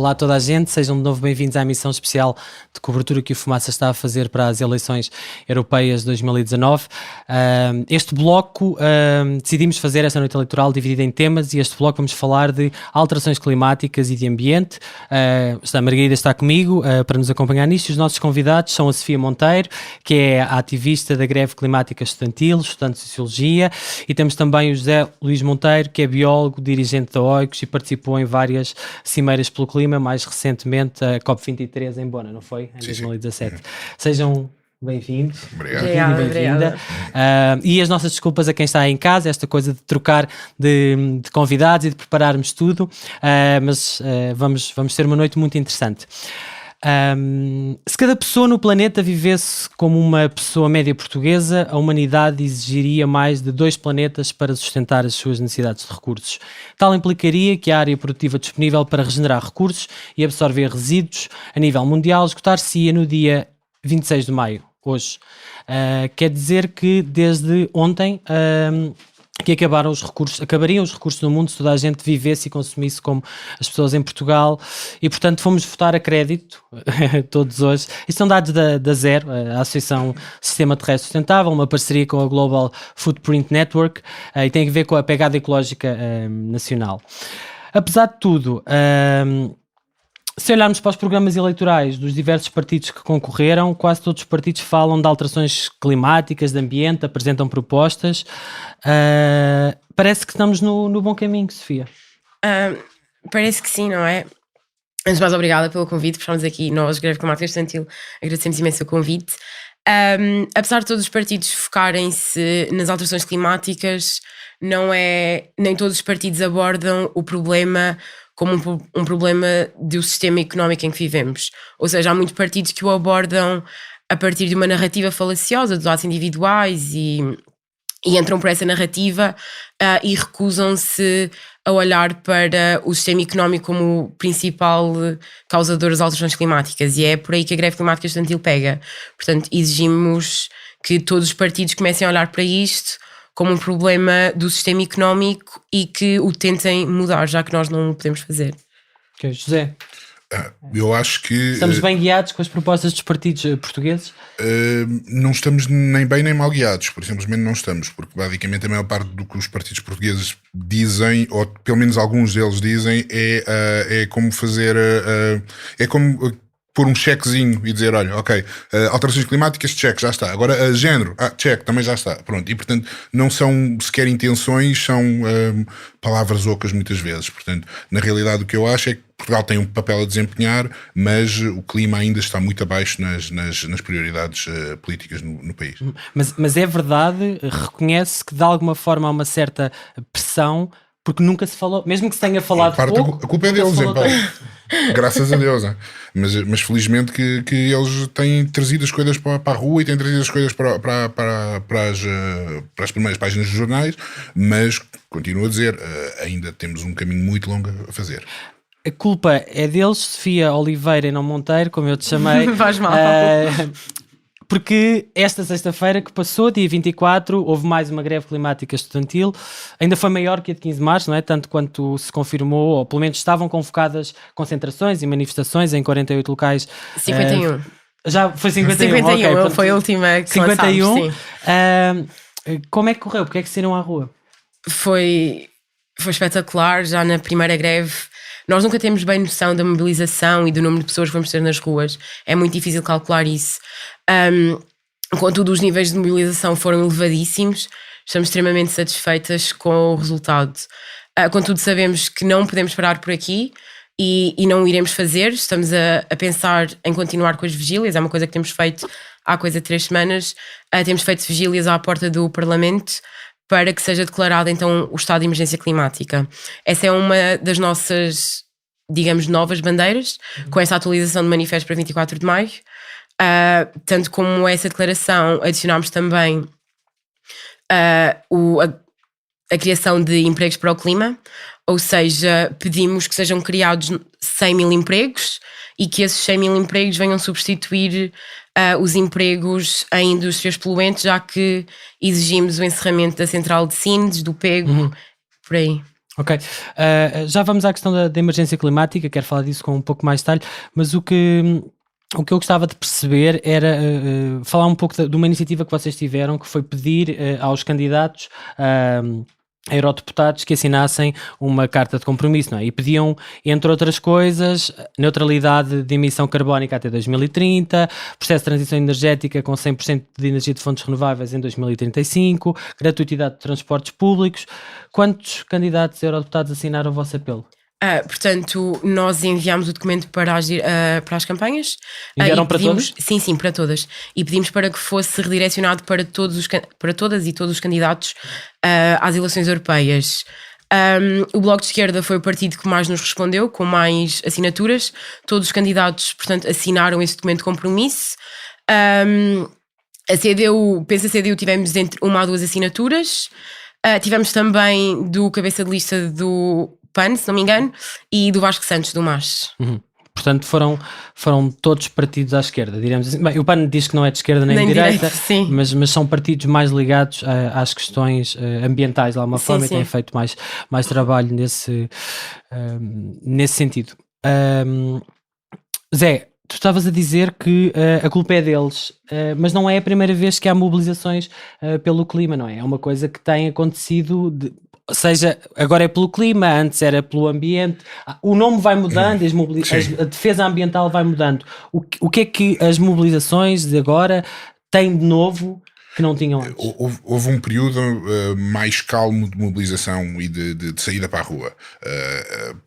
Olá a toda a gente, sejam de novo bem-vindos à emissão especial de cobertura que o Fumaça está a fazer para as eleições europeias de 2019. Este bloco decidimos fazer esta noite eleitoral dividida em temas e este bloco vamos falar de alterações climáticas e de ambiente. A Margarida está comigo para nos acompanhar nisto. Os nossos convidados são a Sofia Monteiro, que é a ativista da greve climática estudantil, estudante de Sociologia, e temos também o José Luís Monteiro, que é biólogo, dirigente da OICOS e participou em várias cimeiras pelo clima, mais recentemente a COP23 em Bona, não foi? Em 2017. Sejam bem-vindos. Obrigada. E as nossas desculpas a quem está aí em casa, esta coisa de trocar de convidados e de prepararmos tudo, mas vamos ter uma noite muito interessante. Se cada pessoa no planeta vivesse como uma pessoa média portuguesa, a humanidade exigiria mais de 2 planetas para sustentar as suas necessidades de recursos. Tal implicaria que a área produtiva disponível para regenerar recursos e absorver resíduos a nível mundial esgotar-se-ia no dia 26 de maio, hoje. Quer dizer que desde ontem que acabariam os recursos no mundo se toda a gente vivesse e consumisse como as pessoas em Portugal, e portanto fomos votar a crédito todos hoje. Isto são dados da Zero, a Associação Sistema Terrestre Sustentável, uma parceria com a Global Footprint Network, e tem a ver com a pegada ecológica nacional. Apesar de tudo, se olharmos para os programas eleitorais dos diversos partidos que concorreram, quase todos os partidos falam de alterações climáticas, de ambiente, apresentam propostas. Parece que estamos no bom caminho, Sofia. Parece que sim, não é? Antes de mais, obrigada pelo convite, por estarmos aqui. Nós, Greve Climática Estudantil, agradecemos imenso o convite. Apesar de todos os partidos focarem-se nas alterações climáticas, nem todos os partidos abordam o problema como um problema do sistema económico em que vivemos. Ou seja, há muitos partidos que o abordam a partir de uma narrativa falaciosa dos atos individuais e entram por essa narrativa e recusam-se a olhar para o sistema económico como o principal causador das alterações climáticas, e é por aí que a greve climática estudantil pega. Portanto, exigimos que todos os partidos comecem a olhar para isto como um problema do sistema económico e que o tentem mudar, já que nós não o podemos fazer. Okay, José? Eu acho que estamos bem guiados com as propostas dos partidos portugueses? Não estamos nem bem nem mal guiados, por simplesmente não estamos, porque basicamente a maior parte do que os partidos portugueses dizem, ou pelo menos alguns deles dizem, é como fazer, é como pôr um chequezinho e dizer, olha, ok, alterações climáticas, check, já está. Agora, género, check, também já está. Pronto, e portanto não são sequer intenções, são palavras ocas muitas vezes. Portanto, na realidade o que eu acho é que Portugal tem um papel a desempenhar, mas o clima ainda está muito abaixo nas prioridades políticas no país. Mas é verdade, reconhece que de alguma forma há uma certa pressão, porque nunca se falou, mesmo que se tenha falado pouco... A culpa é deles, graças a Deus. Mas felizmente que eles têm trazido as coisas para a rua e têm trazido as coisas para as primeiras páginas dos jornais, mas continuo a dizer, ainda temos um caminho muito longo a fazer. A culpa é deles, Sofia Oliveira e não Monteiro, como eu te chamei. Faz mal. Porque esta sexta-feira que passou, dia 24, houve mais uma greve climática estudantil, ainda foi maior que a de 15 de março, não é? Tanto quanto se confirmou, ou pelo menos estavam convocadas concentrações e manifestações em 48 locais. 51. Já foi 51? 51, okay, foi a última que 51. Lançámos, sim. Como é que correu? Porque é que saíram à rua? Foi espetacular, já na primeira greve. Nós nunca temos bem noção da mobilização e do número de pessoas que vamos ter nas ruas. É muito difícil calcular isso. Contudo, os níveis de mobilização foram elevadíssimos. Estamos extremamente satisfeitas com o resultado. Contudo, sabemos que não podemos parar por aqui e não iremos fazer. Estamos a pensar em continuar com as vigílias. É uma coisa que temos feito há coisa de 3 semanas. Temos feito vigílias à porta do Parlamento para que seja declarado então o estado de emergência climática. Essa é uma das nossas, digamos, novas bandeiras, com essa atualização do manifesto para 24 de maio. Tanto como essa declaração, adicionámos também a criação de empregos para o clima, ou seja, pedimos que sejam criados 100 mil empregos e que esses 100 mil empregos venham substituir os empregos em indústrias poluentes, já que exigimos o encerramento da central de Sines, do Pego, por aí. Ok, já vamos à questão da emergência climática, quero falar disso com um pouco mais detalhe, mas o que eu gostava de perceber era falar um pouco de uma iniciativa que vocês tiveram, que foi pedir aos candidatos a eurodeputados que assinassem uma carta de compromisso, não é? E pediam, entre outras coisas, neutralidade de emissão carbónica até 2030, processo de transição energética com 100% de energia de fontes renováveis em 2035, gratuitidade de transportes públicos. Quantos candidatos a eurodeputados assinaram o vosso apelo? Portanto, nós enviámos o documento para as campanhas. Enviaram para todas? Sim, para todas. E pedimos para que fosse redirecionado para todas e todos os candidatos às eleições europeias. O Bloco de Esquerda foi o partido que mais nos respondeu, com mais assinaturas. Todos os candidatos, portanto, assinaram esse documento de compromisso. A CDU, penso a CDU, tivemos entre 1 a 2 assinaturas. Tivemos também do cabeça de lista do PAN, se não me engano, e do Vasco Santos, do MAS. Portanto, foram todos partidos à esquerda, diremos assim. Bem, o PAN diz que não é de esquerda nem de direita, sim. Mas são partidos mais ligados às questões ambientais, de alguma forma, e têm feito mais trabalho nesse sentido. Zé, tu estavas a dizer que a culpa é deles, mas não é a primeira vez que há mobilizações pelo clima, não é? É uma coisa que tem acontecido, seja, agora é pelo clima, antes era pelo ambiente, o nome vai mudando, a defesa ambiental vai mudando. O que é que as mobilizações de agora têm de novo que não tinham antes? Houve um período mais calmo de mobilização e de saída para a rua.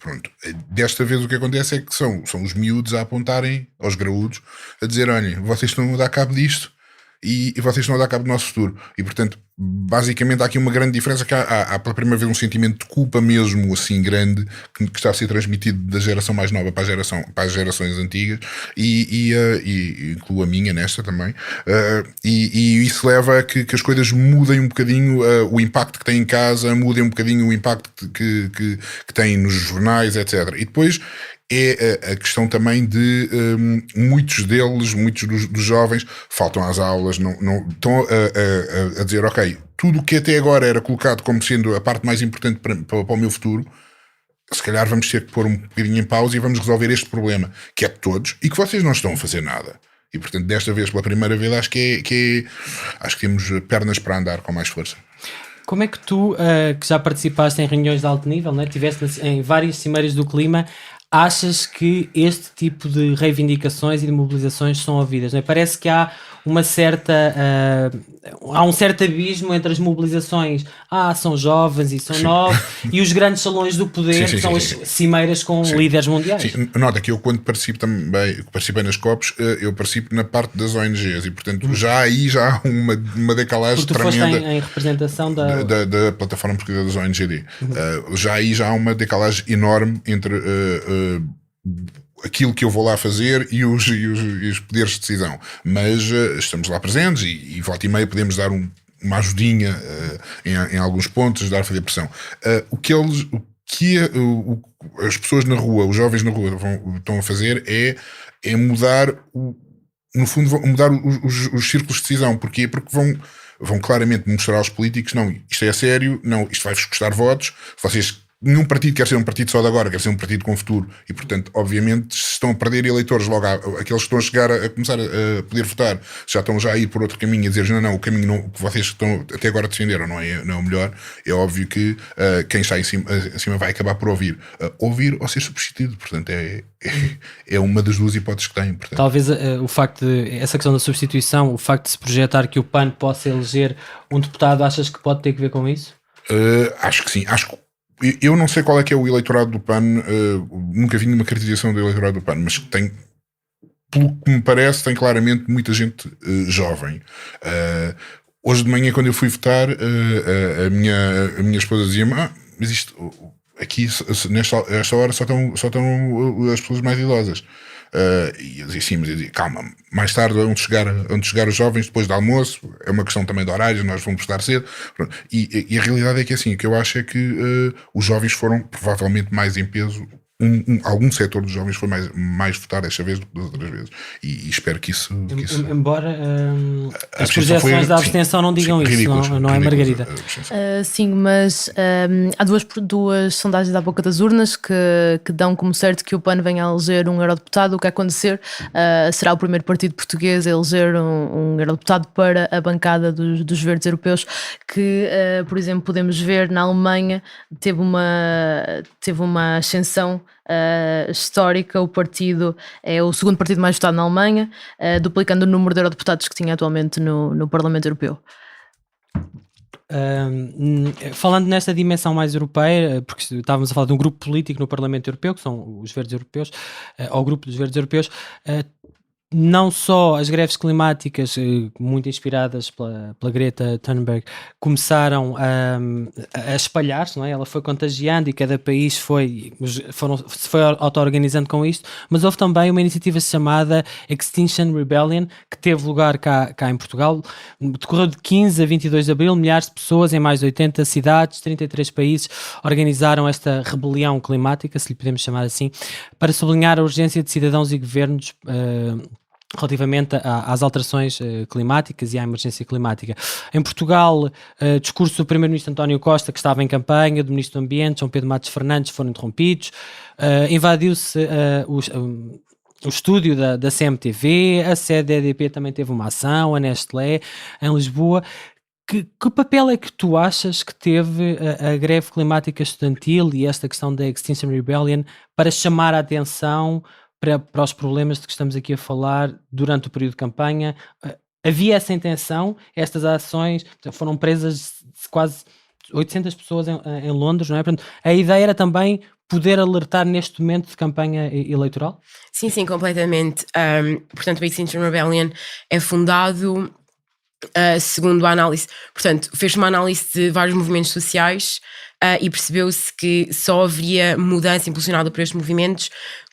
Pronto. Desta vez o que acontece é que são os miúdos a apontarem aos graúdos, a dizer, olhem, vocês estão a dar cabo disto e vocês estão a dar cabo do nosso futuro. E portanto, basicamente há aqui uma grande diferença, que há pela primeira vez um sentimento de culpa mesmo assim grande que está a ser transmitido da geração mais nova para as gerações antigas e incluo a minha nesta também, e isso leva a que as coisas mudem um bocadinho o impacto que tem em casa, mudem um bocadinho o impacto que tem nos jornais, etc. E depois é a questão também de muitos dos jovens faltam às aulas, não estão a dizer, ok, tudo o que até agora era colocado como sendo a parte mais importante para o meu futuro, se calhar vamos ter que pôr um bocadinho em pausa e vamos resolver este problema, que é de todos, e que vocês não estão a fazer nada. E portanto, desta vez, pela primeira vez, acho que temos pernas para andar com mais força. Como é que tu, que já participaste em reuniões de alto nível, né? Estiveste em várias cimeiras do clima, achas que este tipo de reivindicações e de mobilizações são ouvidas? Não é? Parece que há um certo abismo entre as mobilizações, são jovens e são novos, e os grandes salões do poder, que são as cimeiras com líderes mundiais. Sim. Nota que eu, quando participei nas COPs, eu participo na parte das ONGs e portanto já há uma decalagem tremenda. Porque tu foste em representação da plataforma portuguesa das ONGD. Já há uma decalagem enorme entre aquilo que eu vou lá fazer e os poderes de decisão, mas estamos lá presentes e volta e meia podemos dar uma ajudinha em alguns pontos, ajudar a fazer pressão. O que as pessoas na rua, os jovens na rua estão a fazer é mudar no fundo mudar os círculos de decisão. Porquê? Porque vão claramente mostrar aos políticos, não, isto é sério, não, isto vai-vos custar votos, nenhum partido quer ser um partido só de agora, quer ser um partido com futuro, e portanto obviamente se estão a perder eleitores logo, aqueles que estão a chegar a começar a poder votar, já estão já a ir por outro caminho, a dizer não, o caminho que vocês estão até agora defenderam não é o melhor. É óbvio que quem está em cima vai acabar por ouvir ou ser substituído, portanto é uma das duas hipóteses que tem, portanto. Talvez o facto de, essa questão da substituição, o facto de se projetar que o PAN possa eleger um deputado, achas que pode ter que ver com isso? Acho que sim, eu não sei qual é que é o eleitorado do PAN, nunca vi nenhuma caracterização do eleitorado do PAN, mas tem, pelo que me parece, tem claramente muita gente jovem. Hoje de manhã, quando eu fui votar, a minha esposa dizia-me, mas isto aqui nesta hora só estão as pessoas mais idosas. E eu dizia sim, mas eu dizia, calma, mais tarde onde chegar os jovens depois do almoço, é uma questão também de horários, nós vamos estar cedo. E a realidade é que assim, o que eu acho é que os jovens foram provavelmente mais em peso algum setor dos jovens foi mais votar desta vez do que das outras vezes. E espero que isso. Embora as projeções da abstenção não digam isso, ridículos, não é, Margarida? Sim, mas há duas sondagens à boca das urnas que dão como certo que o PAN venha a eleger um eurodeputado. O que acontecer será o primeiro partido português a eleger um eurodeputado para a bancada dos verdes europeus, que, por exemplo, podemos ver na Alemanha teve uma ascensão histórica. O partido é o segundo partido mais votado na Alemanha, duplicando o número de eurodeputados que tinha atualmente no Parlamento Europeu. Falando nesta dimensão mais europeia, porque estávamos a falar de um grupo político no Parlamento Europeu, que são os Verdes Europeus, ou o grupo dos Verdes Europeus, não só as greves climáticas, muito inspiradas pela Greta Thunberg, começaram a espalhar-se, não é? Ela foi contagiando e cada país foi auto-organizando com isto, mas houve também uma iniciativa chamada Extinction Rebellion, que teve lugar cá em Portugal. Decorreu de 15 a 22 de abril, milhares de pessoas em mais de 80 cidades, 33 países, organizaram esta rebelião climática, se lhe podemos chamar assim, para sublinhar a urgência de cidadãos e governos relativamente às alterações climáticas e à emergência climática. Em Portugal, discurso do Primeiro-Ministro António Costa, que estava em campanha, do Ministro do Ambiente, João Pedro Matos Fernandes, foram interrompidos. Invadiu-se o estúdio da CMTV, a sede da EDP também teve uma ação, a Nestlé, em Lisboa. Que papel é que tu achas que teve a greve climática estudantil e esta questão da Extinction Rebellion para chamar a atenção para os problemas de que estamos aqui a falar durante o período de campanha? Havia essa intenção? Estas ações foram presas quase 800 pessoas em Londres, não é? Portanto, a ideia era também poder alertar neste momento de campanha eleitoral? Sim, completamente. Portanto, o Extinction Rebellion é fundado segundo a análise. Portanto, fez uma análise de vários movimentos sociais e percebeu-se que só haveria mudança impulsionada por estes movimentos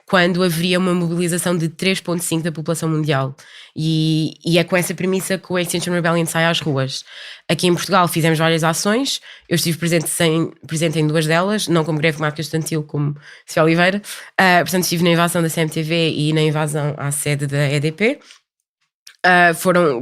quando haveria uma mobilização de 3,5% da população mundial. E é com essa premissa que o Extinction Rebellion sai às ruas. Aqui em Portugal fizemos várias ações, eu estive presente em duas delas, não como greve climática estudantil, como Sofia Oliveira. Portanto, estive na invasão da CMTV e na invasão à sede da EDP.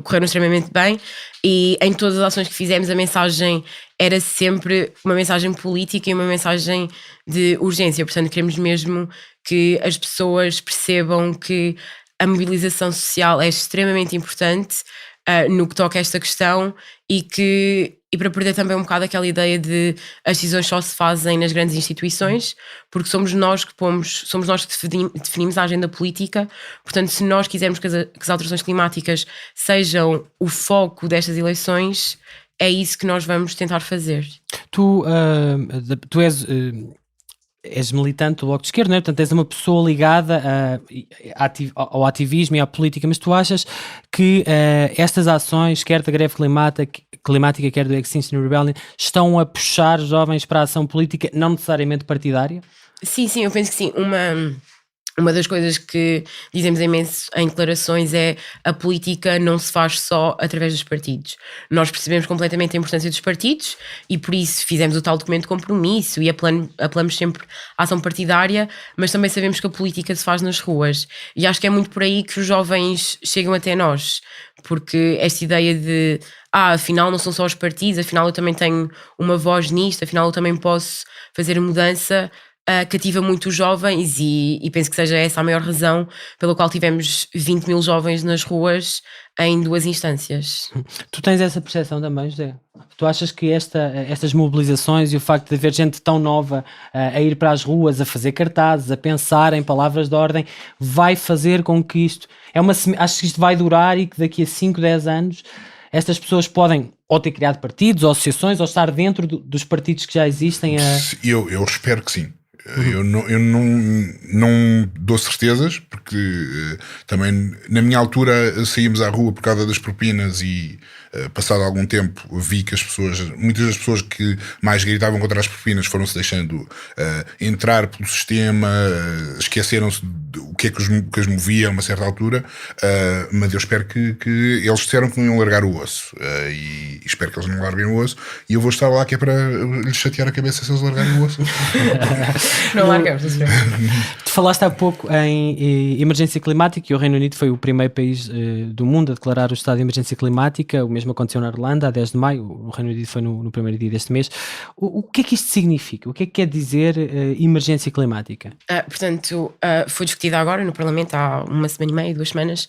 Correram extremamente bem, e em todas as ações que fizemos a mensagem era sempre uma mensagem política e uma mensagem de urgência. Portanto, queremos mesmo que as pessoas percebam que a mobilização social é extremamente importante no que toca a esta questão, e para perder também um bocado aquela ideia de as decisões só se fazem nas grandes instituições, porque somos nós que definimos a agenda política. Portanto, se nós quisermos que as alterações climáticas sejam o foco destas eleições, é isso que nós vamos tentar fazer. Tu és militante do Bloco de Esquerda, não é? Portanto, és uma pessoa ligada ao ativismo e à política, mas tu achas que estas ações, quer da greve climática, quer do Extinction Rebellion, estão a puxar jovens para a ação política, não necessariamente partidária? Sim, eu penso que sim. Uma das coisas que dizemos imenso em declarações é: a política não se faz só através dos partidos. Nós percebemos completamente a importância dos partidos e por isso fizemos o tal documento de compromisso e apelamos sempre à ação partidária, mas também sabemos que a política se faz nas ruas, e acho que é muito por aí que os jovens chegam até nós, porque esta ideia de afinal não são só os partidos, afinal eu também tenho uma voz nisto, afinal eu também posso fazer a mudança, cativa muito os jovens, e penso que seja essa a maior razão pela qual tivemos 20 mil jovens nas ruas em duas instâncias. Tu tens essa percepção também, José? Tu achas que estas mobilizações e o facto de haver gente tão nova a ir para as ruas, a fazer cartazes, a pensar em palavras de ordem, vai fazer com que isto... Acho que isto vai durar e que daqui a 5, 10 anos estas pessoas podem ou ter criado partidos ou associações ou estar dentro dos partidos que já existem? Eu espero que sim. Eu não dou certezas, porque também na minha altura saímos à rua por causa das propinas e passado algum tempo, vi que muitas das pessoas que mais gritavam contra as propinas foram-se deixando entrar pelo sistema, esqueceram-se o que é que os movia a uma certa altura, mas eu espero que eles disseram que não iam largar o osso, e espero que eles não larguem o osso, e eu vou estar lá que é para lhes chatear a cabeça se eles largarem o osso. Não largamos, não. Tu falaste há pouco em emergência climática, e o Reino Unido foi o primeiro país do mundo a declarar o estado de emergência climática. O mesmo aconteceu na Irlanda, a 10 de maio. O Reino Unido foi no primeiro dia deste mês. O que é que isto significa? O que é que quer dizer emergência climática? Portanto, foi discutida agora no Parlamento há uma semana e meia, 2 semanas.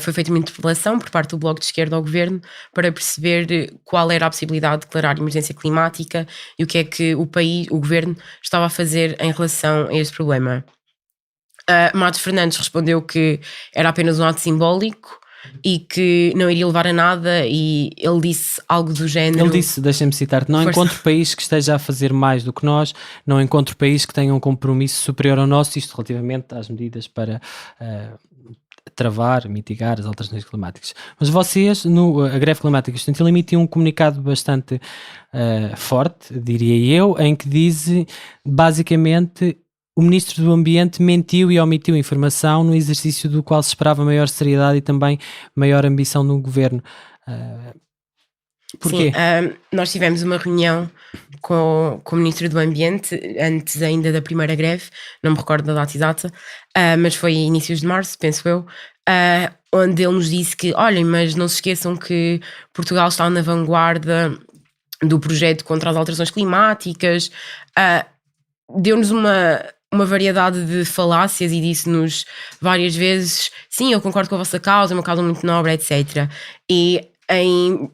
Foi feita uma interpelação por parte do Bloco de Esquerda ao Governo para perceber qual era a possibilidade de declarar emergência climática e o que é que o Governo, estava a fazer em relação a este problema. Matos Fernandes respondeu que era apenas um ato simbólico e que não iria levar a nada, e ele disse algo do género. Ele disse, deixa-me citar-te, não encontro país que esteja a fazer mais do que nós, não encontro país que tenha um compromisso superior ao nosso, isto relativamente às medidas para travar, mitigar as alterações climáticas. Mas vocês, a greve climática estudantil, emitiu um comunicado bastante forte, diria eu, em que diz basicamente: o Ministro do Ambiente mentiu e omitiu informação no exercício do qual se esperava maior seriedade e também maior ambição no Governo. Porquê? Sim, nós tivemos uma reunião com o Ministro do Ambiente antes ainda da primeira greve, não me recordo da data exata, mas foi inícios de março, penso eu, onde ele nos disse que, olhem, mas não se esqueçam que Portugal está na vanguarda do projeto contra as alterações climáticas. Deu-nos uma variedade de falácias e disse-nos várias vezes: sim, eu concordo com a vossa causa, é uma causa muito nobre, etc. E em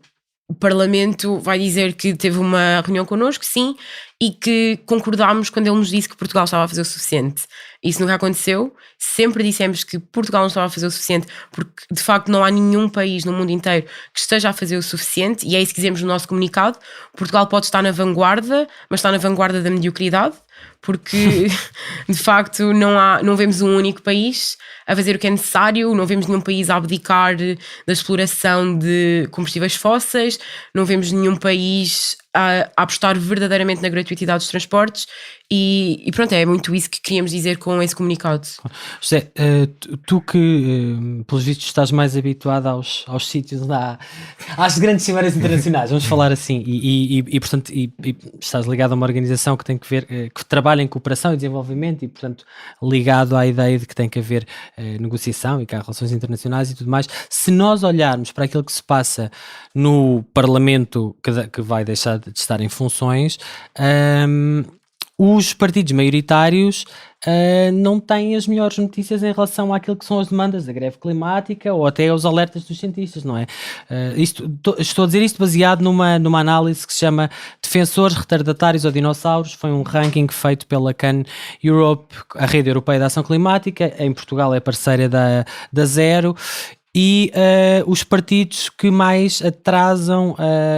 Parlamento vai dizer que teve uma reunião connosco, sim, e que concordámos quando ele nos disse que Portugal estava a fazer o suficiente. Isso nunca aconteceu. Sempre dissemos que Portugal não estava a fazer o suficiente, porque de facto não há nenhum país no mundo inteiro que esteja a fazer o suficiente, e é isso que dizemos no nosso comunicado. Portugal pode estar na vanguarda, mas está na vanguarda da mediocridade, porque de facto não vemos um único país a fazer o que é necessário, não vemos nenhum país a abdicar da exploração de combustíveis fósseis, não vemos nenhum país a apostar verdadeiramente na gratuitidade dos transportes, e pronto, é muito isso que queríamos dizer com esse comunicado. José, tu que pelos vistos estás mais habituado aos sítios às grandes cimeiras internacionais, vamos falar assim, e portanto estás ligado a uma organização que tem que ver, que trabalha em cooperação e desenvolvimento, e portanto ligado à ideia de que tem que haver negociação e que há relações internacionais e tudo mais. Se nós olharmos para aquilo que se passa no Parlamento, que vai deixar de estar em funções, os partidos maioritários não têm as melhores notícias em relação àquilo que são as demandas da greve climática ou até aos alertas dos cientistas, não é? Estou a dizer isto baseado numa análise que se chama Defensores Retardatários ou Dinossauros. Foi um ranking feito pela CAN Europe, a Rede Europeia de Ação Climática. Em Portugal é parceira da Zero. E os partidos que mais atrasam,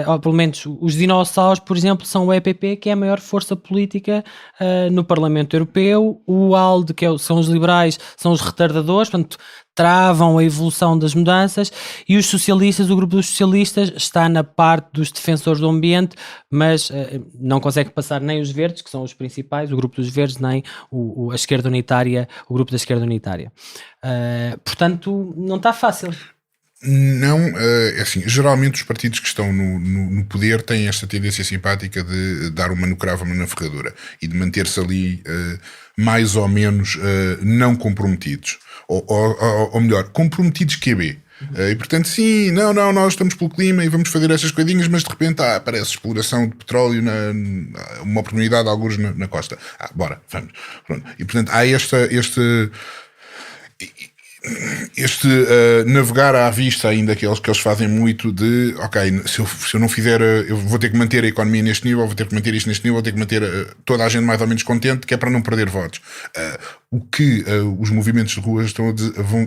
ou pelo menos os dinossauros, por exemplo, são o EPP, que é a maior força política no Parlamento Europeu. O ALDE, são os liberais, são os retardadores, portanto travam a evolução das mudanças, e os socialistas, o grupo dos socialistas, está na parte dos defensores do ambiente, mas não consegue passar nem os verdes, que são os principais, o grupo dos verdes, nem a esquerda unitária, o grupo da esquerda unitária. Portanto, não está fácil. Não, é assim, geralmente os partidos que estão no poder têm esta tendência simpática de dar uma no cravo, uma na ferradura, e de manter-se ali mais ou menos não comprometidos, ou melhor, comprometidos QB. E portanto, sim, nós estamos pelo clima e vamos fazer essas coisinhas, mas de repente aparece exploração de petróleo, uma oportunidade, alguns na costa. Bora, vamos. Pronto. E portanto, há este navegar à vista ainda que eles fazem muito de, ok, se eu não fizer, eu vou ter que manter a economia neste nível, vou ter que manter isto neste nível, vou ter que manter toda a gente mais ou menos contente, que é para não perder votos. O que os movimentos de rua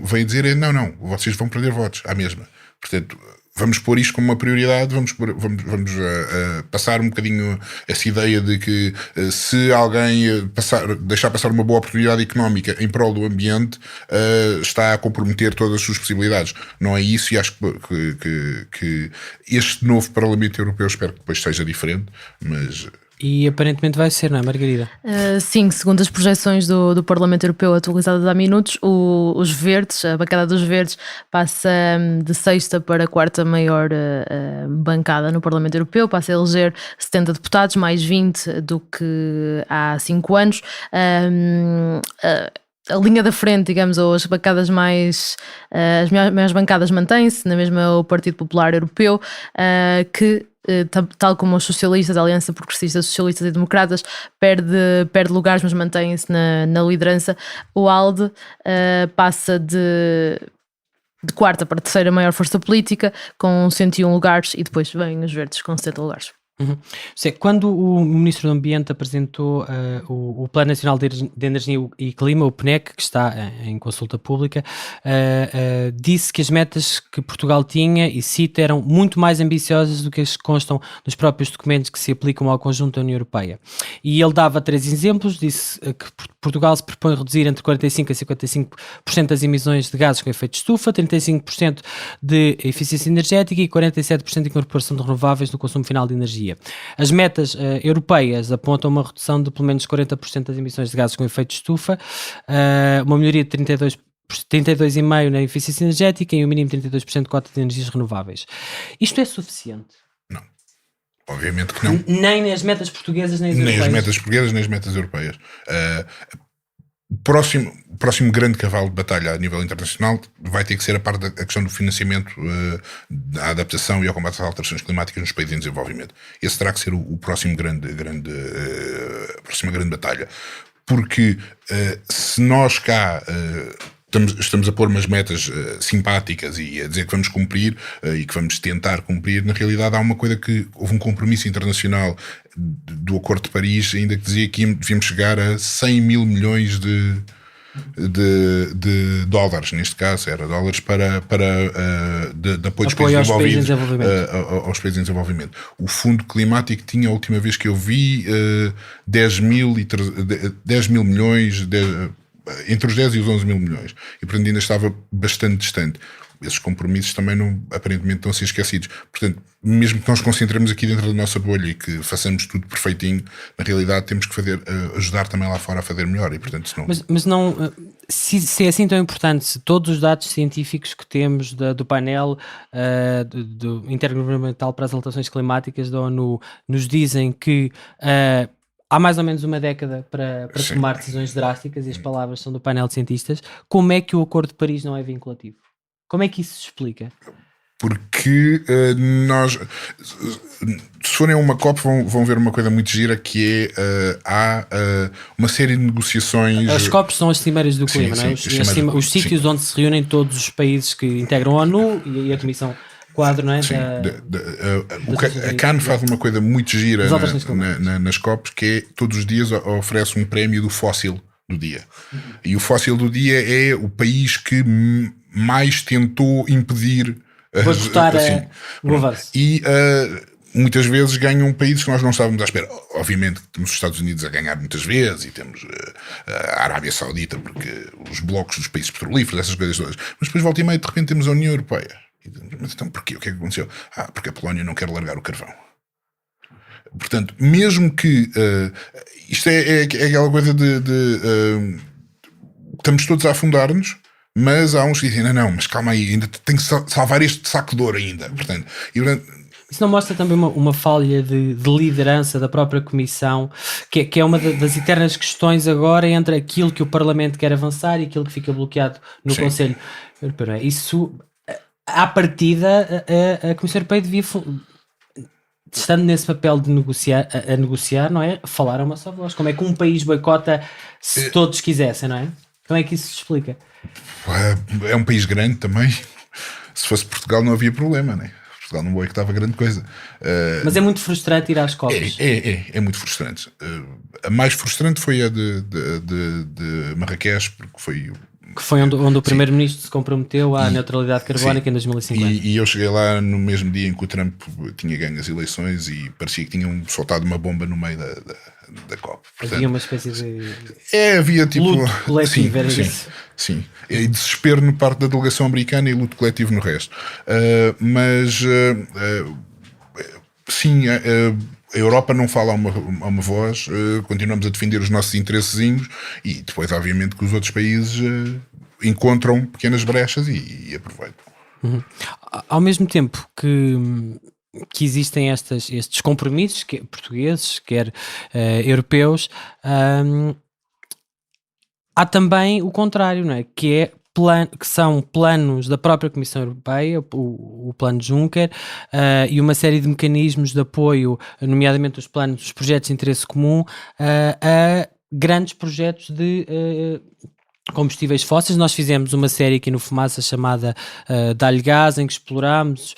vêm dizer é, não, vocês vão perder votos à mesma. Portanto, vamos pôr isto como uma prioridade, vamos passar um bocadinho essa ideia de que se alguém deixar passar uma boa oportunidade económica em prol do ambiente, está a comprometer todas as suas possibilidades. Não é isso, e acho que este novo Parlamento Europeu, espero que depois seja diferente, mas... E aparentemente vai ser, não é, Margarida? Sim, segundo as projeções do Parlamento Europeu atualizadas há minutos, os verdes, a bancada dos verdes, passa de sexta para a quarta maior bancada no Parlamento Europeu, passa a eleger 70 deputados, mais 20 do que há 5 anos. A linha da frente, digamos, ou as bancadas as maiores bancadas mantêm-se, na mesma o Partido Popular Europeu, que tal como os socialistas, a Aliança Progressista, Socialistas e Democratas, perde lugares, mas mantém-se na liderança. O ALDE passa de quarta para a terceira maior força política, com 101 lugares, e depois vêm os verdes com 70 lugares. Quando o Ministro do Ambiente apresentou o Plano Nacional de Energia e Clima, o PNEC, que está em consulta pública, disse que as metas que Portugal tinha, e cito, eram muito mais ambiciosas do que as que constam nos próprios documentos que se aplicam ao conjunto da União Europeia. E ele dava 3 exemplos, disse que Portugal se propõe reduzir entre 45% a 55% das emissões de gases com efeito de estufa, 35% de eficiência energética e 47% de incorporação de renováveis no consumo final de energia. As metas europeias apontam uma redução de pelo menos 40% das emissões de gases com efeito de estufa, uma melhoria de 32,5% na eficiência energética e um mínimo de 32% de cota de energias renováveis. Isto é suficiente? Não. Obviamente que não. Nem nas metas portuguesas, nem as europeias? Nem as metas portuguesas, nem as metas europeias. O próximo grande cavalo de batalha a nível internacional vai ter que ser a parte da questão do financiamento, da adaptação e ao combate às alterações climáticas nos países em desenvolvimento. Esse terá que ser a próxima grande batalha. Porque se nós cá estamos a pôr umas metas simpáticas e a dizer que vamos cumprir e que vamos tentar cumprir, na realidade há uma coisa que houve um compromisso internacional do Acordo de Paris, ainda que dizia que devíamos chegar a 100 mil milhões de dólares, neste caso era dólares de apoio dos países desenvolvidos aos países em desenvolvimento. O Fundo Climático tinha, a última vez que eu vi, 10 mil milhões, entre os 10 e os 11 mil milhões, e portanto ainda estava bastante distante. Esses compromissos também aparentemente estão a ser esquecidos. Portanto, mesmo que nós concentremos aqui dentro da nossa bolha e que façamos tudo perfeitinho, na realidade temos que ajudar também lá fora a fazer melhor. E, portanto, senão... Mas não, se é assim tão importante, se todos os dados científicos que temos do painel do Intergovernamental para as Alterações Climáticas da ONU nos dizem que há mais ou menos uma década para tomar decisões drásticas, e as palavras são do painel de cientistas, como é que o Acordo de Paris não é vinculativo? Como é que isso se explica? Porque se forem a uma COP vão ver uma coisa muito gira, que há uma série de negociações. As COPs são as cimeiras do clima, não é? Os sítios onde se reúnem todos os países que integram a ONU e a Comissão Quadro, não é? Sim, a CAN faz uma coisa muito gira nas COPs, que é todos os dias oferece um prémio do fóssil do dia. E o fóssil do dia é o país que mais tentou impedir o avanço. E muitas vezes ganham países que nós não estávamos à espera. Obviamente que temos os Estados Unidos a ganhar muitas vezes, e temos a Arábia Saudita, porque os blocos dos países petrolíferos, essas coisas todas. Mas depois, volta e meia, de repente temos a União Europeia. Mas então porquê? O que é que aconteceu? Porque a Polónia não quer largar o carvão. Portanto, mesmo que isto é aquela coisa estamos todos a afundar-nos, mas há uns que dizem, não, mas calma aí, ainda tenho que salvar este saco de ouro ainda. Portanto, isso não mostra também uma falha de liderança da própria Comissão, que é uma das eternas questões agora entre aquilo que o Parlamento quer avançar e aquilo que fica bloqueado no Conselho Europeu? Isso, à partida, a Comissão Europeia devia, estando nesse papel de negociar, não é? Falar a uma só voz. Como é que um país boicota se todos quisessem, não é? Como é que isso se explica? É um país grande também. Se fosse Portugal não havia problema, né? Portugal não boicotava grande coisa. Mas é muito frustrante ir às COPs. É muito frustrante. A mais frustrante foi a de Marrakech, porque foi Que foi onde o primeiro-ministro se comprometeu à neutralidade carbónica em 2050. E eu cheguei lá no mesmo dia em que o Trump tinha ganho as eleições e parecia que tinham soltado uma bomba no meio da COP. Portanto, havia uma espécie de havia tipo luto coletivo, era isso. Sim, e desespero no parte da delegação americana e luto coletivo no resto. Sim, a Europa não fala a uma voz, continuamos a defender os nossos interessezinhos e depois, obviamente, que os outros países encontram pequenas brechas e aproveitam. Uhum. Ao mesmo tempo que existem estes compromissos, quer portugueses, quer europeus, há também o contrário, não é? Que são planos da própria Comissão Europeia, o plano Juncker, e uma série de mecanismos de apoio, nomeadamente os projetos de interesse comum, a grandes projetos de combustíveis fósseis. Nós fizemos uma série aqui no Fumaça chamada Dá-lhe Gás, em que explorámos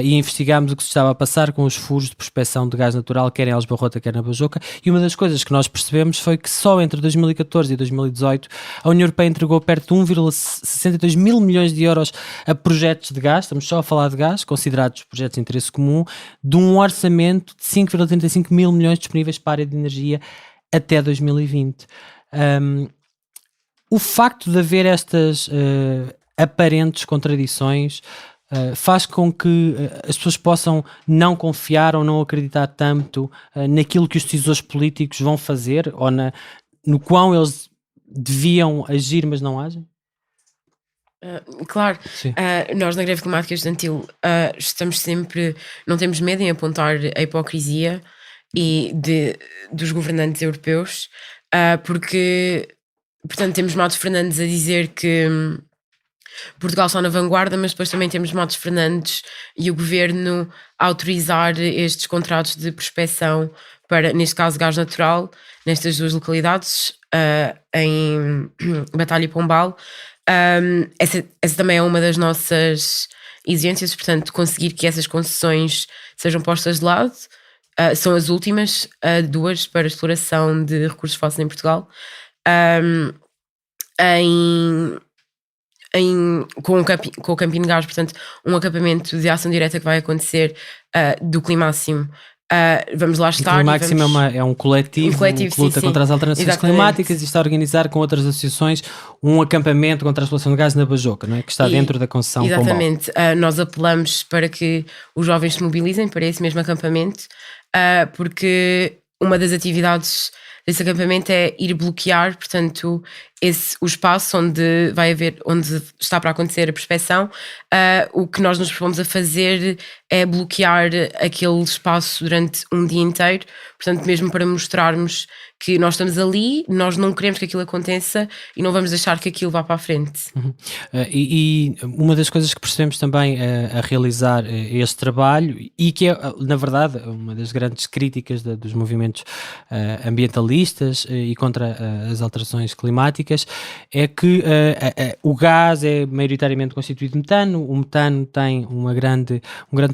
e investigámos o que se estava a passar com os furos de prospecção de gás natural, quer em Aljubarrota, quer na Bajoca, e uma das coisas que nós percebemos foi que só entre 2014 e 2018 a União Europeia entregou perto de 1,62 mil milhões de euros a projetos de gás, estamos só a falar de gás, considerados projetos de interesse comum, de um orçamento de 5,35 mil milhões disponíveis para a área de energia até 2020. O facto de haver estas aparentes contradições faz com que as pessoas possam não confiar ou não acreditar tanto naquilo que os decisores políticos vão fazer ou no quão eles deviam agir, mas não agem? Claro, nós na greve climática estudantil estamos sempre, não temos medo em apontar a hipocrisia dos governantes europeus, porque, portanto, temos Matos Fernandes a dizer que Portugal está na vanguarda, mas depois também temos Matos Fernandes e o governo a autorizar estes contratos de prospecção para, neste caso, gás natural, nestas duas localidades, em Batalha e Pombal. Essa também é uma das nossas exigências, portanto, conseguir que essas concessões sejam postas de lado. São as últimas duas para exploração de recursos fósseis em Portugal. Com o Campino Gás, portanto, um acampamento de ação direta que vai acontecer do Climáximo. Vamos lá estar. O Climáximo é um coletivo que luta contra as alterações climáticas e está a organizar com outras associações um acampamento contra a exploração de gás na Bajoca, não é? Que está dentro da concessão Pombal. Exatamente. Nós apelamos para que os jovens se mobilizem para esse mesmo acampamento, porque uma das atividades desse acampamento é ir bloquear, portanto, o espaço onde está para acontecer a prospecção. O que nós nos propomos a fazer é bloquear aquele espaço durante um dia inteiro, portanto, mesmo para mostrarmos que nós estamos ali, nós não queremos que aquilo aconteça e não vamos deixar que aquilo vá para a frente. E uma das coisas que percebemos também a realizar este trabalho, e que é, na verdade, uma das grandes críticas dos movimentos ambientalistas e contra as alterações climáticas, é que o gás é maioritariamente constituído de metano. O metano tem um grande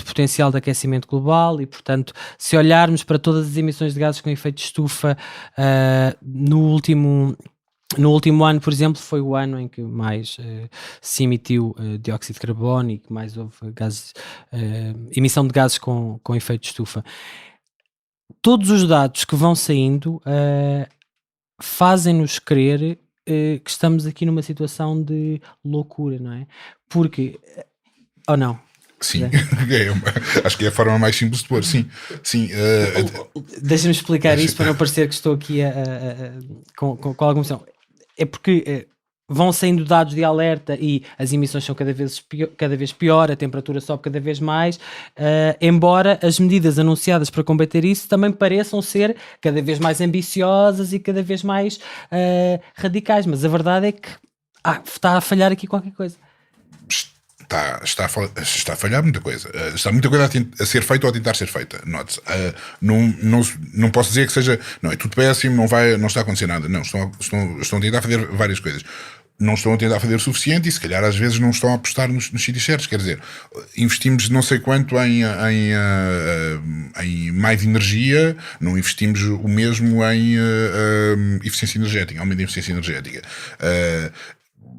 potencial de aquecimento global e, portanto, se olharmos para todas as emissões de gases com efeito de estufa, no último ano, por exemplo, foi o ano em que mais se emitiu dióxido de carbono e que mais houve emissão de gases com efeito de estufa. Todos os dados que vão saindo fazem-nos crer que estamos aqui numa situação de loucura, não é? Porque, ou não? Sim, acho que é a forma mais simples de pôr, sim. Deixa-me explicar isto para não parecer que estou aqui com alguma emoção. É porque vão saindo dados de alerta e as emissões são cada vez pior, a temperatura sobe cada vez mais, embora as medidas anunciadas para combater isso também pareçam ser cada vez mais ambiciosas e cada vez mais radicais, mas a verdade é que está a falhar aqui qualquer coisa. Está a falhar muita coisa. Está muita coisa a ser feita ou a tentar ser feita. Note-se. Não posso dizer que seja. Não, é tudo péssimo, não está a acontecer nada. Não, estão a tentar fazer várias coisas. Não estão a tentar fazer o suficiente e se calhar às vezes não estão a apostar nos sítios certos. Quer dizer, investimos não sei quanto em mais energia, não investimos o mesmo em eficiência energética, aumento da eficiência energética.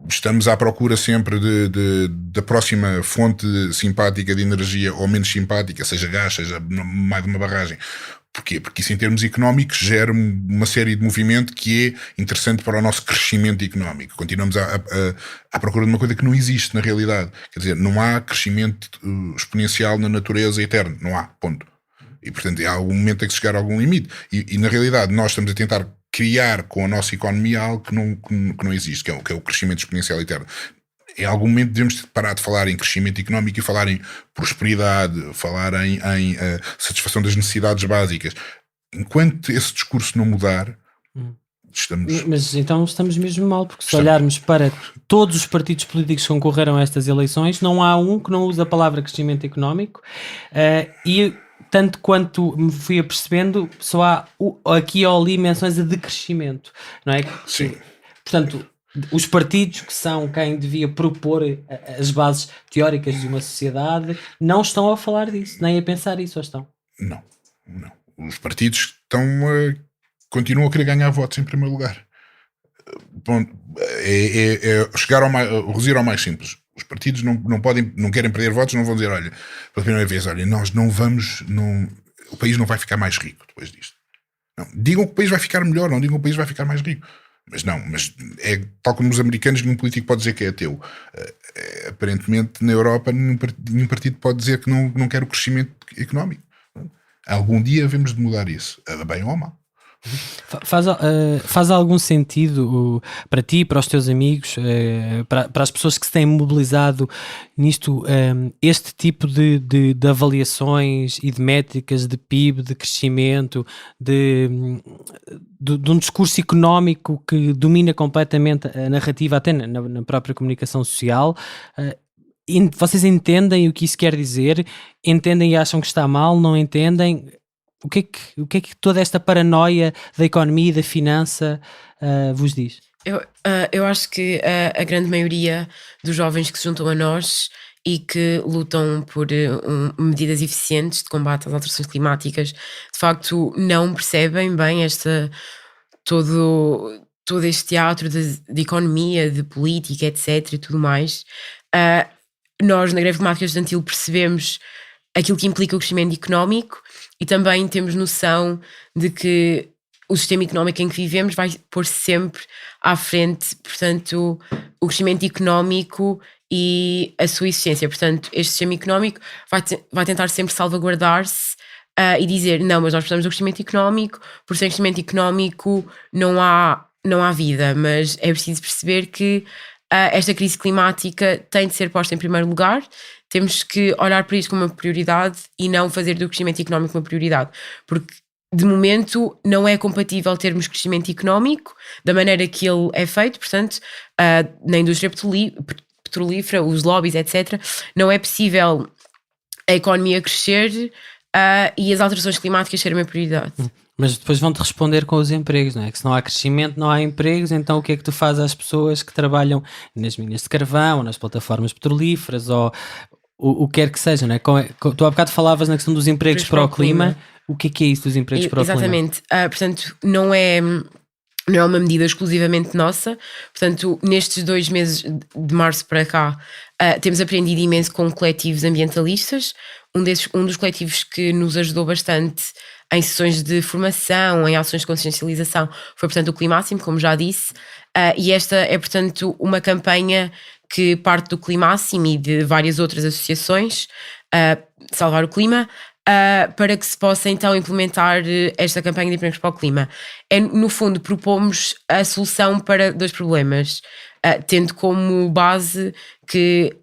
estamos à procura sempre da próxima fonte simpática de energia ou menos simpática, seja gás, seja mais de uma barragem. Porquê? Porque isso em termos económicos gera uma série de movimento que é interessante para o nosso crescimento económico. Continuamos à procura de uma coisa que não existe na realidade. Quer dizer, não há crescimento exponencial na natureza eterno. Não há, ponto. E portanto há algum momento em que se chegar a algum limite. E na realidade nós estamos a tentar criar com a nossa economia algo que não existe, que é o crescimento exponencial eterno. Em algum momento devemos parar de falar em crescimento económico e falar em prosperidade, falar em satisfação das necessidades básicas. Enquanto esse discurso não mudar, estamos... Mas então estamos mesmo mal, porque se olharmos para todos os partidos políticos que concorreram a estas eleições, não há um que não use a palavra crescimento económico, e tanto quanto me fui apercebendo, só há aqui ou ali menções a decrescimento, não é? Sim. Portanto, os partidos que são quem devia propor as bases teóricas de uma sociedade não estão a falar disso, nem a pensar isso, ou estão? Não. Os partidos continuam a querer ganhar votos em primeiro lugar. Bom, chegar reduzir ao mais simples. Os partidos não querem perder votos, não vão dizer, olha, pela primeira vez, olha, nós o país não vai ficar mais rico depois disto. Não. Digam que o país vai ficar melhor, não digam que o país vai ficar mais rico. Mas é tal como os americanos, nenhum político pode dizer que é ateu. Aparentemente, na Europa, nenhum partido pode dizer que não quer o crescimento económico. Algum dia havemos de mudar isso, a bem ou a mal. Faz algum sentido para ti, para os teus amigos, para as pessoas que se têm mobilizado nisto, este tipo de avaliações e de métricas de PIB, de crescimento, de um discurso económico que domina completamente a narrativa, até na própria comunicação social? Vocês entendem o que isso quer dizer? Entendem e acham que está mal? Não entendem? O que é que toda esta paranoia da economia e da finança vos diz? Eu acho que a grande maioria dos jovens que se juntam a nós e que lutam por medidas eficientes de combate às alterações climáticas, de facto não percebem bem todo este teatro de economia, de política, etc. e tudo mais. Nós na Greve Climática Estudantil percebemos aquilo que implica o crescimento económico e também temos noção de que o sistema económico em que vivemos vai pôr sempre à frente, portanto, o crescimento económico e a sua existência. Portanto, este sistema económico vai tentar sempre salvaguardar-se e dizer, não, mas nós precisamos do crescimento económico, por sem crescimento económico não há vida, mas é preciso perceber que esta crise climática tem de ser posta em primeiro lugar. Temos que olhar para isto como uma prioridade e não fazer do crescimento económico uma prioridade, porque de momento não é compatível termos crescimento económico da maneira que ele é feito, portanto, na indústria petrolífera, os lobbies, etc., não é possível a economia crescer e as alterações climáticas serem uma prioridade. Mas depois vão-te responder com os empregos, não é? Que se não há crescimento, não há empregos, então o que é que tu fazes às pessoas que trabalham nas minas de carvão, ou nas plataformas petrolíferas, ou o que quer que seja, não é? Tu há bocado falavas na questão dos empregos para o clima. O que é isso dos empregos para o clima? Exatamente. Portanto, não é uma medida exclusivamente nossa. Portanto, nestes 2 meses de março para cá, temos aprendido imenso com coletivos ambientalistas. Um dos coletivos que nos ajudou bastante em sessões de formação, em ações de consciencialização, foi, portanto, o Climáximo, como já disse. E esta é, portanto, uma campanha que parte do Climáximo e de várias outras associações, Salvar o Clima, para que se possa então implementar esta campanha de empregos para o clima. No fundo, propomos a solução para 2 problemas, tendo como base que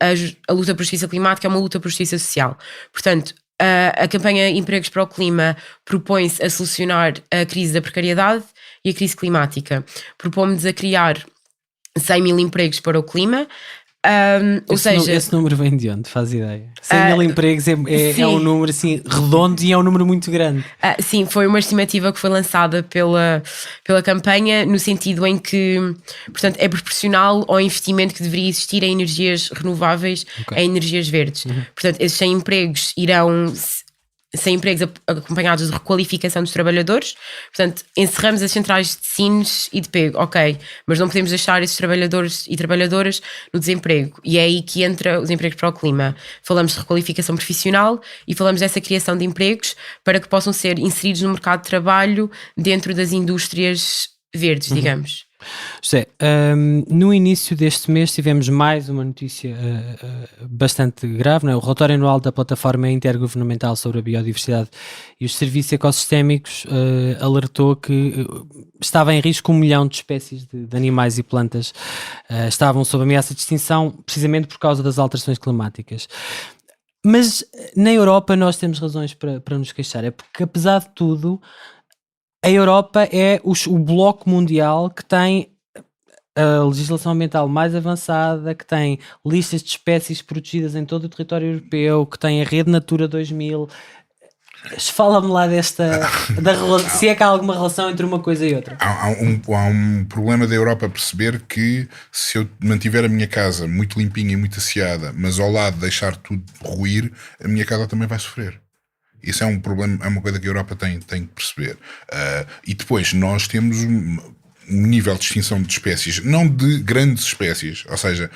a luta por justiça climática é uma luta por justiça social. Portanto, a campanha Empregos para o Clima propõe-se a solucionar a crise da precariedade e a crise climática. Propomos a criar 100 mil empregos para o clima. Esse número vem de onde? Faz ideia? 100 mil empregos é um número assim redondo e é um número muito grande. Sim, foi uma estimativa que foi lançada pela campanha, no sentido em que, portanto, é proporcional ao investimento que deveria existir em energias renováveis, em energias verdes. Portanto, esses 100 empregos irão sem empregos acompanhados de requalificação dos trabalhadores. Portanto, encerramos as centrais de Sines e de pego, ok, mas não podemos deixar esses trabalhadores e trabalhadoras no desemprego. E é aí que entra os empregos para o clima. Falamos de requalificação profissional e falamos dessa criação de empregos para que possam ser inseridos no mercado de trabalho dentro das indústrias verdes, digamos. José, no início deste mês tivemos mais uma notícia bastante grave, não é? O relatório anual da Plataforma Intergovernamental sobre a Biodiversidade e os Serviços Ecossistémicos alertou que estava em risco 1 milhão de espécies de animais e plantas estavam sob ameaça de extinção precisamente por causa das alterações climáticas. Mas na Europa nós temos razões para nos queixar, é porque apesar de tudo a Europa é o bloco mundial que tem a legislação ambiental mais avançada, que tem listas de espécies protegidas em todo o território europeu, que tem a rede Natura 2000. Fala-me lá se é que há alguma relação entre uma coisa e outra. Há um problema da Europa a perceber que se eu mantiver a minha casa muito limpinha e muito asseada, mas ao lado deixar tudo ruir, a minha casa também vai sofrer. Isso é um problema, é uma coisa que a Europa tem que perceber. E depois nós temos um nível de extinção de espécies, não de grandes espécies, ou seja,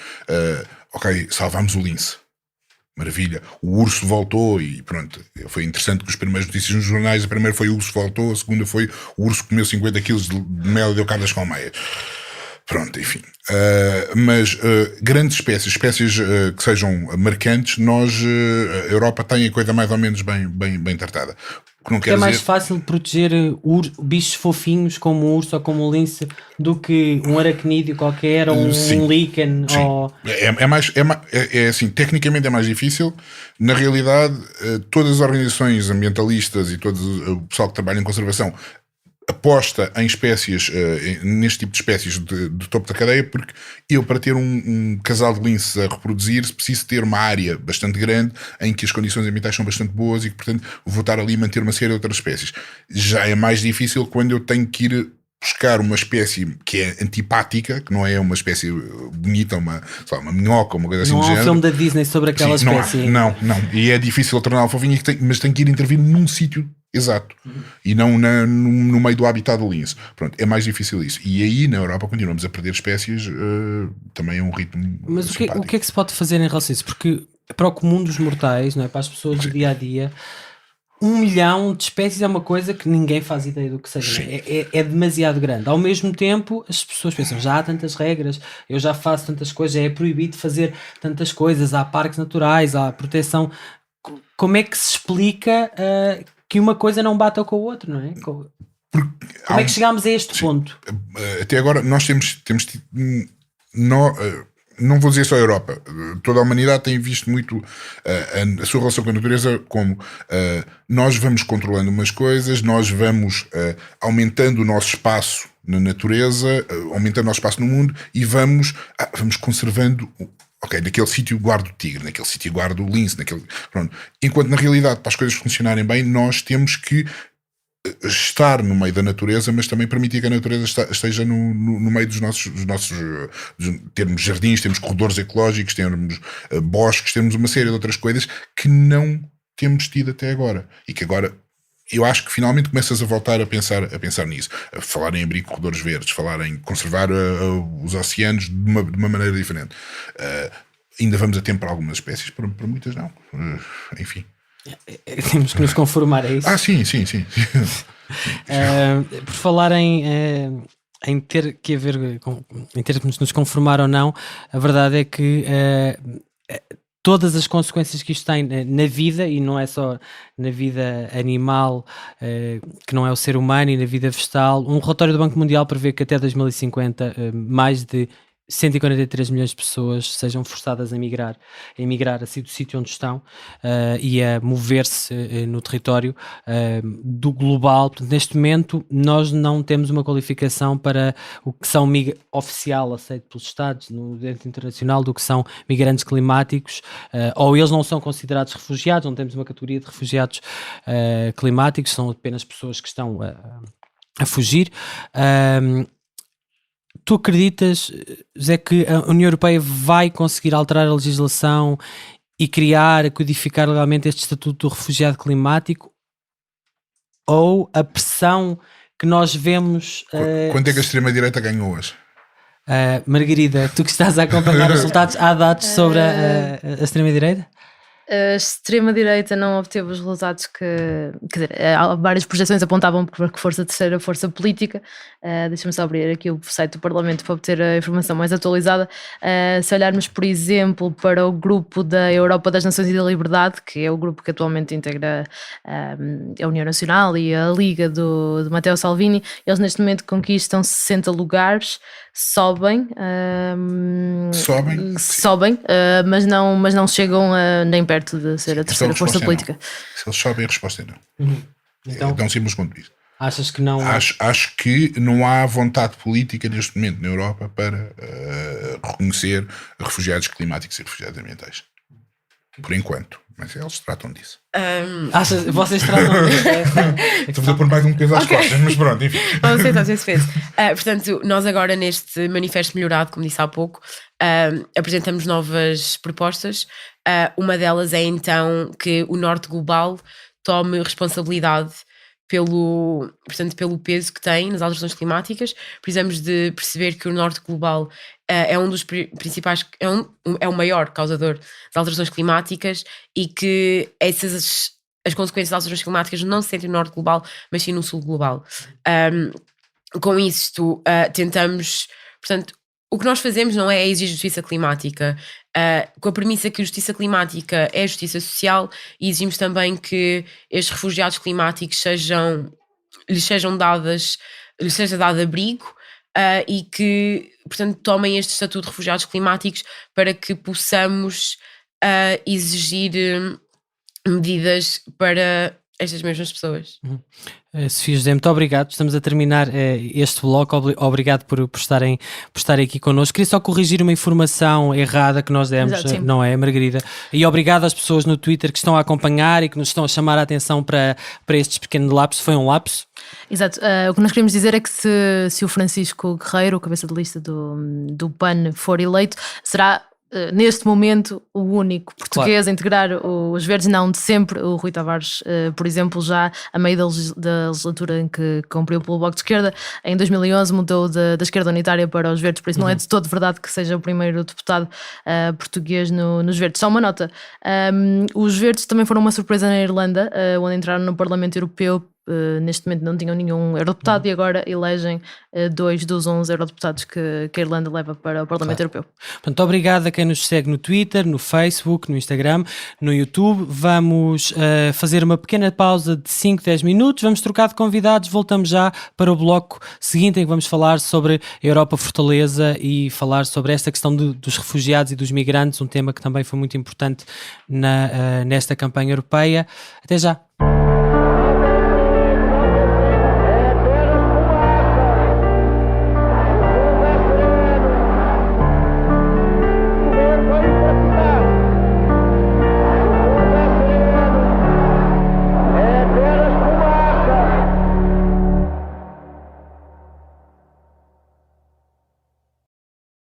ok, salvamos o lince. Maravilha, o urso voltou e pronto, foi interessante que as primeiras notícias nos jornais, a primeira foi o urso voltou, a segunda foi o urso comeu 50 kg de mel e deu cabo das colmeias. Pronto, enfim. Mas grandes espécies que sejam marcantes, a Europa tem a coisa mais ou menos bem tratada. Que não quer mais dizer... fácil proteger bichos fofinhos como o urso ou como o lince do que um aracnídeo qualquer ou um líquen? Ou... É assim, tecnicamente é mais difícil. Na realidade, todas as organizações ambientalistas e todo o pessoal que trabalha em conservação aposta em espécies, neste tipo de espécies de topo da cadeia, porque eu, para ter um casal de linces a reproduzir, preciso ter uma área bastante grande em que as condições ambientais são bastante boas e que, portanto, vou estar ali a manter uma série de outras espécies. Já é mais difícil quando eu tenho que ir buscar uma espécie que é antipática, que não é uma espécie bonita, uma minhoca, uma coisa assim do género. Não há um filme da Disney sobre aquela espécie. Não. E é difícil torná-la fofinha, mas tem que ir intervir num sítio exato. E não no meio do habitat do lince. Pronto, é mais difícil isso. E aí, na Europa, continuamos a perder espécies, também é um ritmo. Mas o que é que se pode fazer em relação a isso? Porque para o comum dos mortais, não é? Para as pessoas do dia a dia, 1 milhão de espécies é uma coisa que ninguém faz ideia do que seja. É demasiado grande. Ao mesmo tempo, as pessoas pensam, já há tantas regras, eu já faço tantas coisas, é proibido fazer tantas coisas, há parques naturais, há proteção. Como é que se explica que uma coisa não bata com a outra, não é? Como é que chegámos a este ponto? Até agora nós temos não vou dizer só a Europa, toda a humanidade tem visto muito a sua relação com a natureza como nós vamos controlando umas coisas, nós vamos aumentando o nosso espaço na natureza, aumentando o nosso espaço no mundo e vamos conservando. Ok, naquele sítio guardo o tigre, naquele sítio guardo o lince, pronto. Enquanto na realidade, para as coisas funcionarem bem, nós temos que estar no meio da natureza, mas também permitir que a natureza esteja no meio dos nossos termos jardins, temos corredores ecológicos, temos bosques, temos uma série de outras coisas que não temos tido até agora e que agora eu acho que finalmente começas a voltar a pensar nisso, a falar em abrir corredores verdes, falar em conservar os oceanos de uma maneira diferente. Ainda vamos a tempo para algumas espécies, para muitas não. Enfim. Temos que nos conformar a isso. Sim. Por falar em ter que haver, em termos de nos conformar ou não, a verdade é que todas as consequências que isto tem na vida, e não é só na vida animal, que não é o ser humano, e na vida vegetal, um relatório do Banco Mundial prevê que até 2050 mais de 143 milhões de pessoas sejam forçadas a emigrar assim do sítio onde estão e a mover-se no território do global. Portanto, neste momento nós não temos uma qualificação para o que são oficial aceito pelos Estados no direito internacional do que são migrantes climáticos, ou eles não são considerados refugiados, não temos uma categoria de refugiados climáticos, são apenas pessoas que estão a fugir. Tu acreditas, Zé, que a União Europeia vai conseguir alterar a legislação e criar, codificar legalmente este estatuto do refugiado climático, ou a pressão que nós vemos... Quanto é que a extrema-direita ganhou hoje? Margarida, tu que estás a acompanhar os resultados, há dados sobre a extrema-direita? A extrema-direita não obteve os resultados que... Quer dizer, várias projeções apontavam para que fosse a terceira força política. Deixa-me só abrir aqui o site do Parlamento para obter a informação mais atualizada. Se olharmos, por exemplo, para o grupo da Europa das Nações e da Liberdade, que é o grupo que atualmente integra a União Nacional e a Liga de Matteo Salvini, eles neste momento conquistam 60 lugares, sobem, mas não chegam nem perto de ser a terceira força política. Se eles sobem, a resposta é não. Então, É tão simples quanto isso. achas que não... Acho que não há vontade política neste momento na Europa para reconhecer refugiados climáticos e refugiados ambientais. Por enquanto. Mas eles tratam disso. Vocês tratam disso? Estou a pôr mais um peso às costas, mas pronto, enfim. Vamos aceitar, já se fez. Portanto, nós agora neste manifesto melhorado, como disse há pouco, apresentamos novas propostas. Uma delas é então que o Norte Global tome responsabilidade pelo peso que tem nas alterações climáticas. Precisamos de perceber que o Norte Global é um dos principais, é o maior causador das alterações climáticas, e que as consequências das alterações climáticas não se sentem no Norte Global, mas sim no Sul Global. Com isto, tentamos, portanto, o que nós fazemos não é exigir justiça climática, com a premissa que a justiça climática é justiça social, e exigimos também que estes refugiados climáticos lhes seja dado abrigo, e que, portanto, tomem este estatuto de refugiados climáticos para que possamos exigir medidas para estas mesmas pessoas. Sofia José, muito obrigado. Estamos a terminar este bloco. Obrigado por estarem aqui connosco. Queria só corrigir uma informação errada que nós demos. Exato, não é, Margarida? E obrigado às pessoas no Twitter que estão a acompanhar e que nos estão a chamar a atenção para estes pequenos lapsos. Foi um lapso? Exato. O que nós queremos dizer é que se o Francisco Guerreiro, o cabeça de lista do PAN, for eleito, será neste momento o único português a integrar os verdes, não de sempre. O Rui Tavares, por exemplo, já a meio da legislatura em que cumpriu pelo Bloco de Esquerda, em 2011 mudou da esquerda unitária para os verdes, por isso não é de todo verdade que seja o primeiro deputado português nos verdes. Só uma nota, os verdes também foram uma surpresa na Irlanda, onde entraram no Parlamento Europeu. Neste momento não tinham nenhum eurodeputado, e agora elegem 2 dos 11 eurodeputados que a Irlanda leva para o Parlamento Europeu. Portanto, obrigado a quem nos segue no Twitter, no Facebook, no Instagram, no YouTube. Vamos fazer uma pequena pausa de 5, 10 minutos, vamos trocar de convidados, voltamos já para o bloco seguinte, em que vamos falar sobre a Europa Fortaleza e falar sobre esta questão dos refugiados e dos migrantes, um tema que também foi muito importante nesta campanha europeia. Até já!